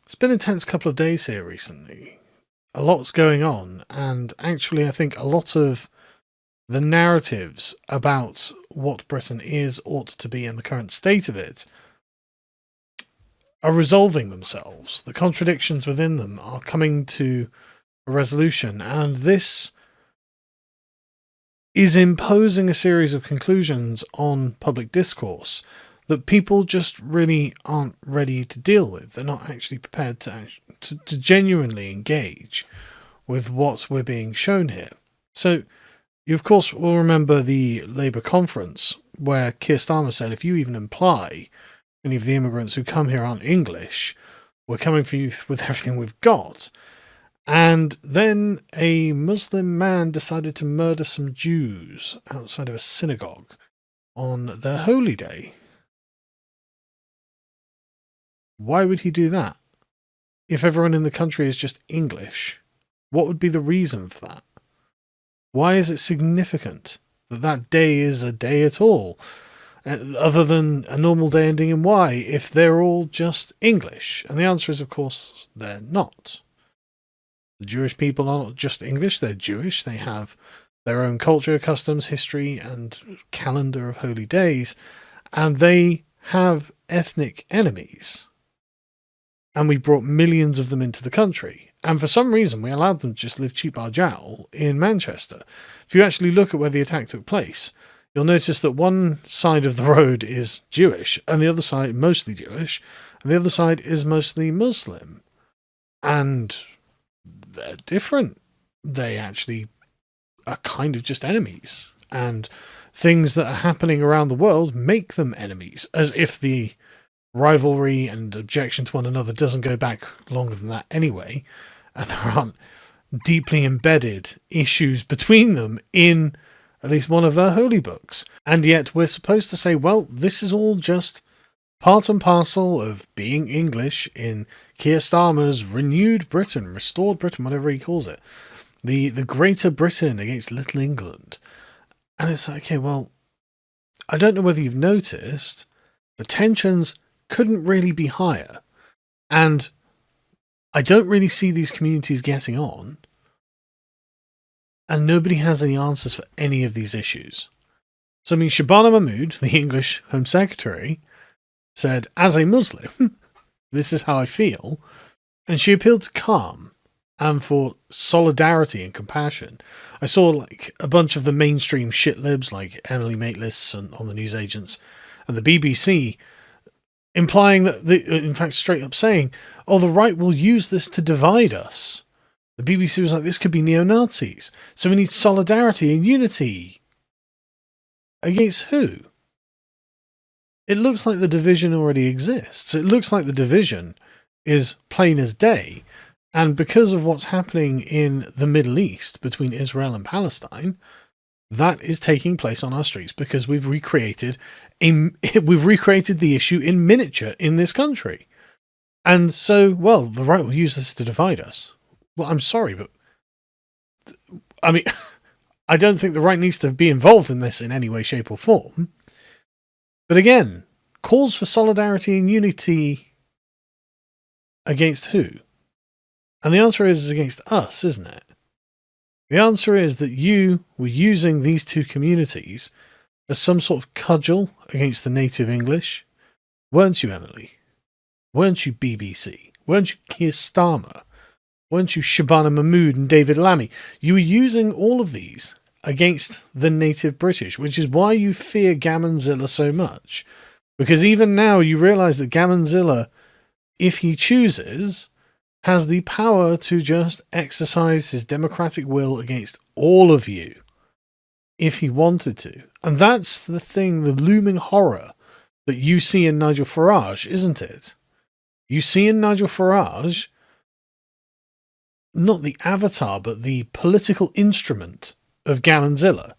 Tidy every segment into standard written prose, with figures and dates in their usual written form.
It's been a tense couple of days here recently. A lot's going on, and actually, I think a lot of the narratives about what Britain is, ought to be, and the current state of it are resolving themselves. The contradictions within them are coming to a resolution, and this is imposing a series of conclusions on public discourse that people just really aren't ready to deal with. They're not actually prepared to genuinely engage with what we're being shown here. So, you of course will remember the Labour conference where Keir Starmer said, if you even imply any of the immigrants who come here aren't English, we're coming for you with everything we've got. And then a Muslim man decided to murder some Jews outside of a synagogue on their holy day. Why would he do that? If everyone in the country is just English, what would be the reason for that? Why is it significant that that day is a day at all, other than a normal day ending in Y, if they're all just English? And the answer is, of course, they're not. The Jewish people are not just English, they're Jewish. They have their own culture, customs, history, and calendar of holy days, and they have ethnic enemies. And we brought millions of them into the country. And for some reason, we allowed them to just live cheap our jowl in Manchester. If you actually look at where the attack took place, you'll notice that one side of the road is Jewish, and the other side mostly Jewish, and the other side is mostly Muslim. And they're different. They actually are kind of just enemies. And things that are happening around the world make them enemies, as if the rivalry and objection to one another doesn't go back longer than that anyway, and there aren't deeply embedded issues between them in at least one of their holy books. And yet we're supposed to say, well, this is all just part and parcel of being English in Keir Starmer's renewed Britain, restored Britain, whatever he calls it. The Greater Britain against Little England. And it's like, okay, well, I don't know whether you've noticed, but tensions couldn't really be higher. And I don't really see these communities getting on. And nobody has any answers for any of these issues. So, I mean, Shabana Mahmood, the English Home Secretary, said, as a Muslim, this is how I feel. And she appealed to calm and for solidarity and compassion. I saw like a bunch of the mainstream shit libs like Emily Maitlis and on the newsagents and the BBC implying that, in fact, straight up saying, oh, the right will use this to divide us. The BBC was like, this could be neo-Nazis. So we need solidarity and unity. Against who? It looks like the division already exists. It looks like the division is plain as day. And because of what's happening in the Middle East between Israel and Palestine, that is taking place on our streets because we've recreated the issue in miniature in this country. And so, well, the right will use this to divide us. Well, I'm sorry, but I mean, I don't think the right needs to be involved in this in any way, shape, or form. But again, calls for solidarity and unity against who? And the answer is against us, isn't it? The answer is that you were using these two communities as some sort of cudgel against the native English. Weren't you, Emily? Weren't you, BBC? Weren't you, Keir Starmer? Weren't you, Shabana Mahmood and David Lammy? You were using all of these against the native British, which is why you fear Gamonzilla so much. Because even now you realise that Gamonzilla, if he chooses, has the power to just exercise his democratic will against all of you, if he wanted to. And that's the thing, the looming horror that you see in Nigel Farage, isn't it? You see in Nigel Farage not the avatar, but the political instrument of Gamonzilla.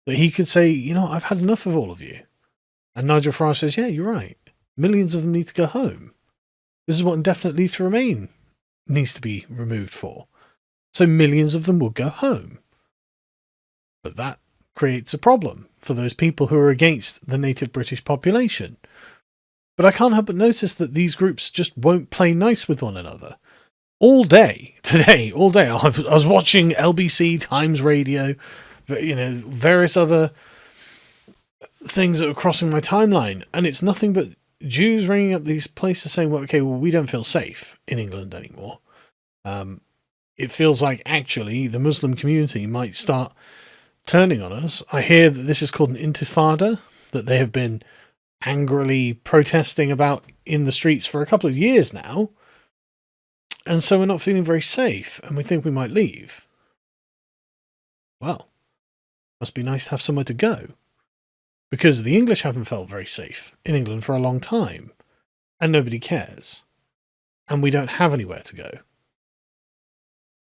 That he could say, you know, I've had enough of all of you. And Nigel Farage says, yeah, you're right. Millions of them need to go home. This is what indefinite leave to remain needs to be removed for. So millions of them will go home. But that creates a problem for those people who are against the native British population. But I can't help but notice that these groups just won't play nice with one another. All day, today, all day, I was watching LBC, Times Radio, various other things that were crossing my timeline, and it's nothing but Jews ringing up these places saying, well, we don't feel safe in England anymore. It feels like actually the Muslim community might start turning on us. I hear that this is called an intifada, that they have been angrily protesting about in the streets for a couple of years now. And so we're not feeling very safe, and we think we might leave. Well, must be nice to have somewhere to go. Because the English haven't felt very safe in England for a long time, and nobody cares. And we don't have anywhere to go.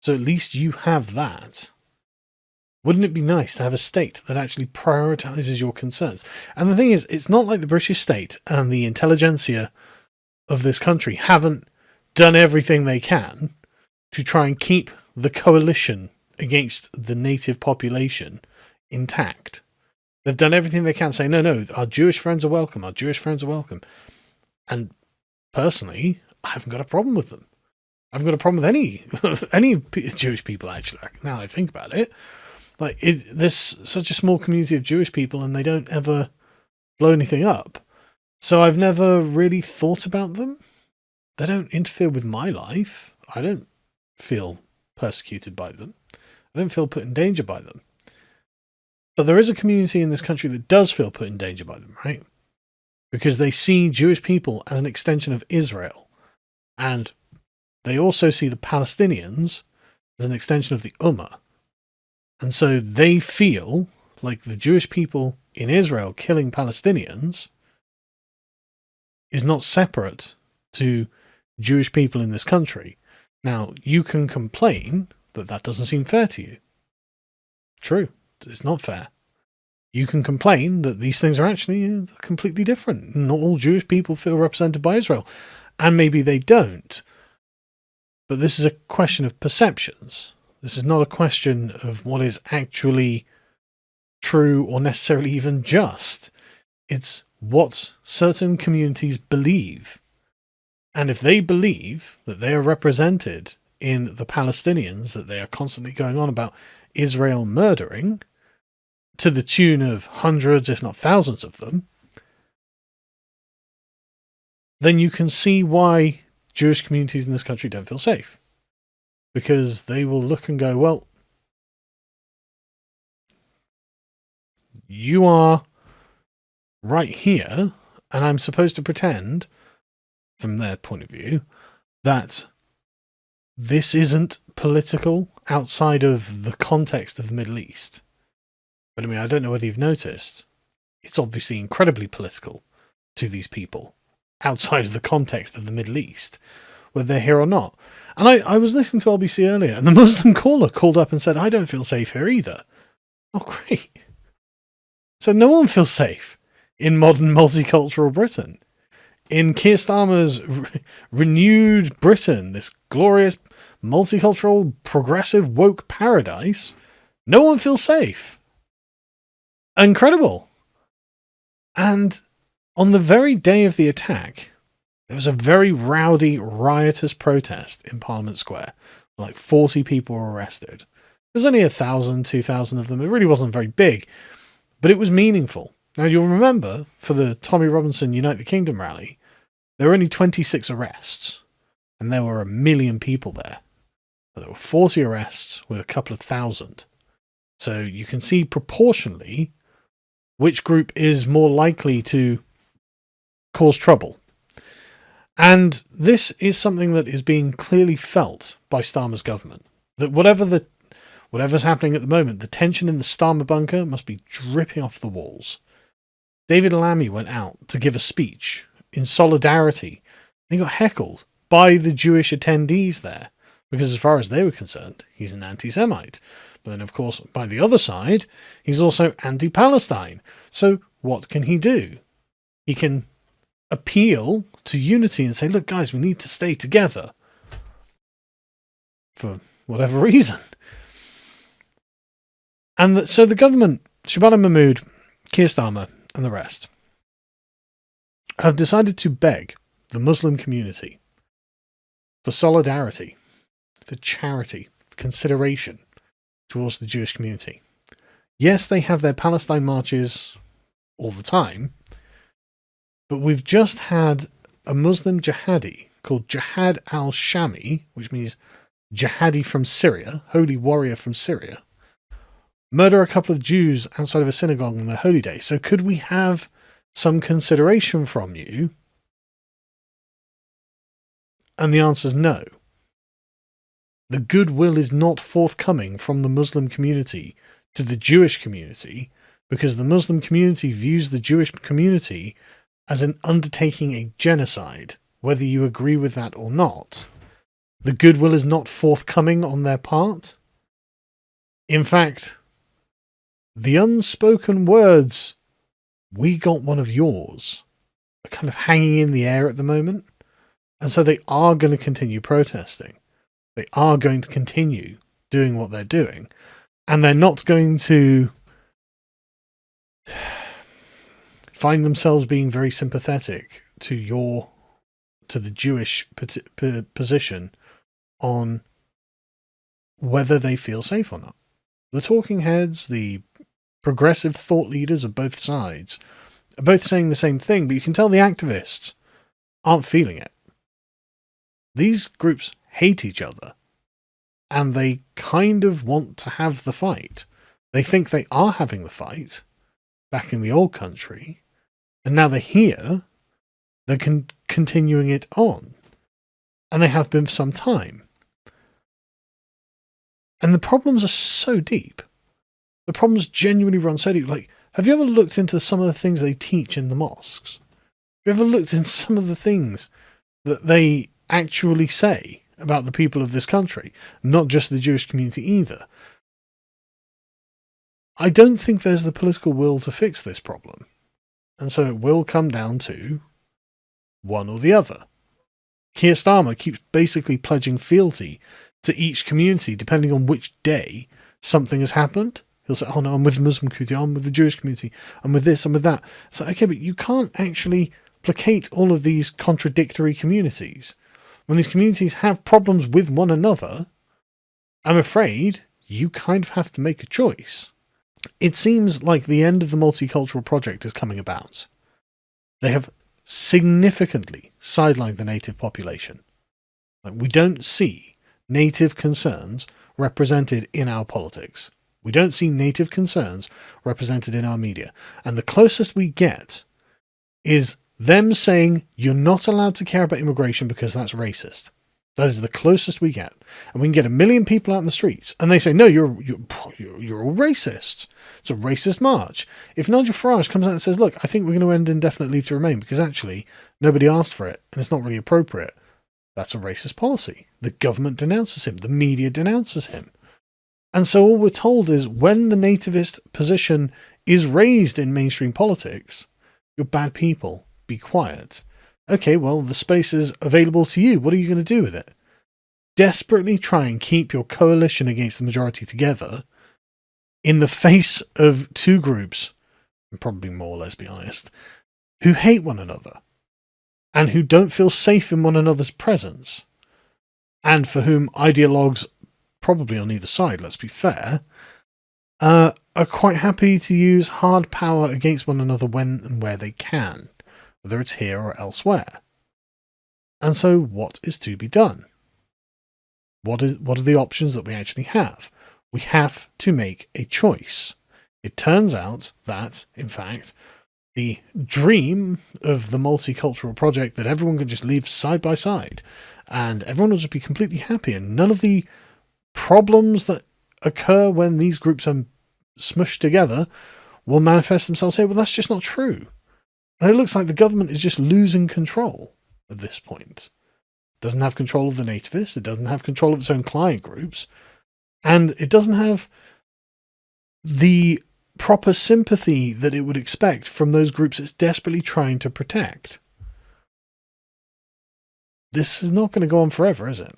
So at least you have that. Wouldn't it be nice to have a state that actually prioritises your concerns? And the thing is, it's not like the British state and the intelligentsia of this country haven't done everything they can to try and keep the coalition against the native population intact. They've done everything they can, say, no, our Jewish friends are welcome, our Jewish friends are welcome. And personally, I haven't got a problem with them. I haven't got a problem with any Jewish people, actually, now I think about it. There's such a small community of Jewish people, and they don't ever blow anything up. So I've never really thought about them. They don't interfere with my life. I don't feel persecuted by them. I don't feel put in danger by them. But there is a community in this country that does feel put in danger by them, right? Because they see Jewish people as an extension of Israel. And they also see the Palestinians as an extension of the Ummah. And so they feel like the Jewish people in Israel killing Palestinians is not separate to Jewish people in this country. Now, you can complain that that doesn't seem fair to you. True, it's not fair. You can complain that these things are actually completely different. Not all Jewish people feel represented by Israel, and maybe they don't. But this is a question of perceptions. This is not a question of what is actually true or necessarily even just. It's what certain communities believe. And if they believe that they are represented in the Palestinians, that they are constantly going on about Israel murdering, to the tune of hundreds, if not thousands of them, then you can see why Jewish communities in this country don't feel safe. Because they will look and go, well, you are right here, and I'm supposed to pretend, from their point of view, that this isn't political outside of the context of the Middle East. But I mean, I don't know whether you've noticed, it's obviously incredibly political to these people outside of the context of the Middle East, whether they're here or not. And I was listening to LBC earlier, and the Muslim caller called up and said, I don't feel safe here either. Oh, great. So no one feels safe in modern multicultural Britain. In Keir Starmer's renewed Britain, this glorious multicultural, progressive, woke paradise, no one feels safe. Incredible. And on the very day of the attack, there was a very rowdy, riotous protest in Parliament Square. Like 40 people were arrested. There's only 1,000, 2,000 of them. It really wasn't very big, but it was meaningful. Now, you'll remember, for the Tommy Robinson Unite the Kingdom rally, there were only 26 arrests, and there were 1 million people there. But there were 40 arrests with a couple of thousand. So you can see proportionally which group is more likely to cause trouble. And this is something that is being clearly felt by Starmer's government. That whatever's happening at the moment, the tension in the Starmer bunker must be dripping off the walls. David Lammy went out to give a speech in solidarity, and he got heckled by the Jewish attendees there, because as far as they were concerned, he's an anti-Semite. But then, of course, by the other side, he's also anti-Palestine. So what can he do? He can appeal to unity and say, look, guys, we need to stay together for whatever reason. And so the government, Shabbat Mahmood, Keir Starmer, and the rest, have decided to beg the Muslim community for solidarity, for charity, for consideration towards the Jewish community. Yes, they have their Palestine marches all the time, but we've just had a Muslim jihadi called Jihad al-Shami, which means jihadi from Syria, holy warrior from Syria, murder a couple of Jews outside of a synagogue on their holy day. So could we have some consideration from you? And the answer is no. The goodwill is not forthcoming from the Muslim community to the Jewish community, because the Muslim community views the Jewish community as an undertaking a genocide, whether you agree with that or not. The goodwill is not forthcoming on their part. In fact, the unspoken words, "we got one of yours," are kind of hanging in the air at the moment. And so they are going to continue protesting. They are going to continue doing what they're doing. And they're not going to find themselves being very sympathetic to the Jewish position on whether they feel safe or not. The talking heads, the progressive thought leaders of both sides, are both saying the same thing, but you can tell the activists aren't feeling it. These groups hate each other, and they kind of want to have the fight. They think they are having the fight back in the old country, and now they're here, they're continuing it on. And they have been for some time. And the problems are so deep. The problems genuinely run so deep. Like, have you ever looked into some of the things they teach in the mosques? Have you ever looked into some of the things that they actually say about the people of this country? Not just the Jewish community either. I don't think there's the political will to fix this problem. And so it will come down to one or the other. Keir Starmer keeps basically pledging fealty to each community depending on which day something has happened. He'll say, "Oh no, I'm with the Muslim community, I'm with the Jewish community, I'm with this, I'm with that." It's like, okay, but you can't actually placate all of these contradictory communities. When these communities have problems with one another, I'm afraid you kind of have to make a choice. It seems like the end of the Multicultural project is coming about. They have significantly sidelined the native population. Like, we don't see native concerns represented in our politics. We don't see native concerns represented in our media. And the closest we get is them saying, "You're not allowed to care about immigration because that's racist." That is the closest we get. And we can get 1 million people out in the streets, and they say, "No, you're all racist. It's a racist march." If Nigel Farage comes out and says, "Look, I think we're going to end indefinite leave to remain because actually nobody asked for it and it's not really appropriate," that's a racist policy. The government denounces him. The media denounces him. And so all we're told is when the nativist position is raised in mainstream politics, you're bad people. Be quiet. Okay, well, the space is available to you. What are you going to do with it? Desperately try and keep your coalition against the majority together in the face of two groups, and probably more, let's be honest, who hate one another and who don't feel safe in one another's presence, and for whom ideologues, probably on either side, let's be fair, are quite happy to use hard power against one another when and where they can, whether it's here or elsewhere. And so what is to be done? What are the options that we actually have? We have to make a choice. It turns out that, in fact, the dream of the multicultural project that everyone can just live side by side and everyone will just be completely happy, and none of the problems that occur when these groups are smushed together will manifest themselves here. Well, that's just not true. And it looks like the government is just losing control at this point. It doesn't have control of the nativists. It doesn't have control of its own client groups. And it doesn't have the proper sympathy that it would expect from those groups it's desperately trying to protect. This is not going to go on forever, is it?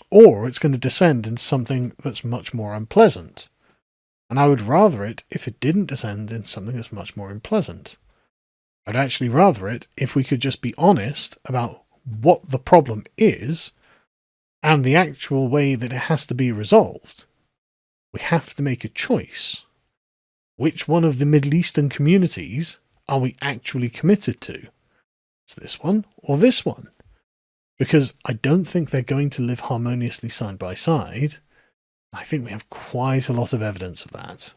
Or it's going to descend into something that's much more unpleasant. And I would rather it if it didn't descend into something that's much more unpleasant. I'd actually rather it if we could just be honest about what the problem is and the actual way that it has to be resolved. We have to make a choice. Which one of the Middle Eastern communities are we actually committed to? Is this one or this one? Because I don't think they're going to live harmoniously side by side. I think we have quite a lot of evidence of that.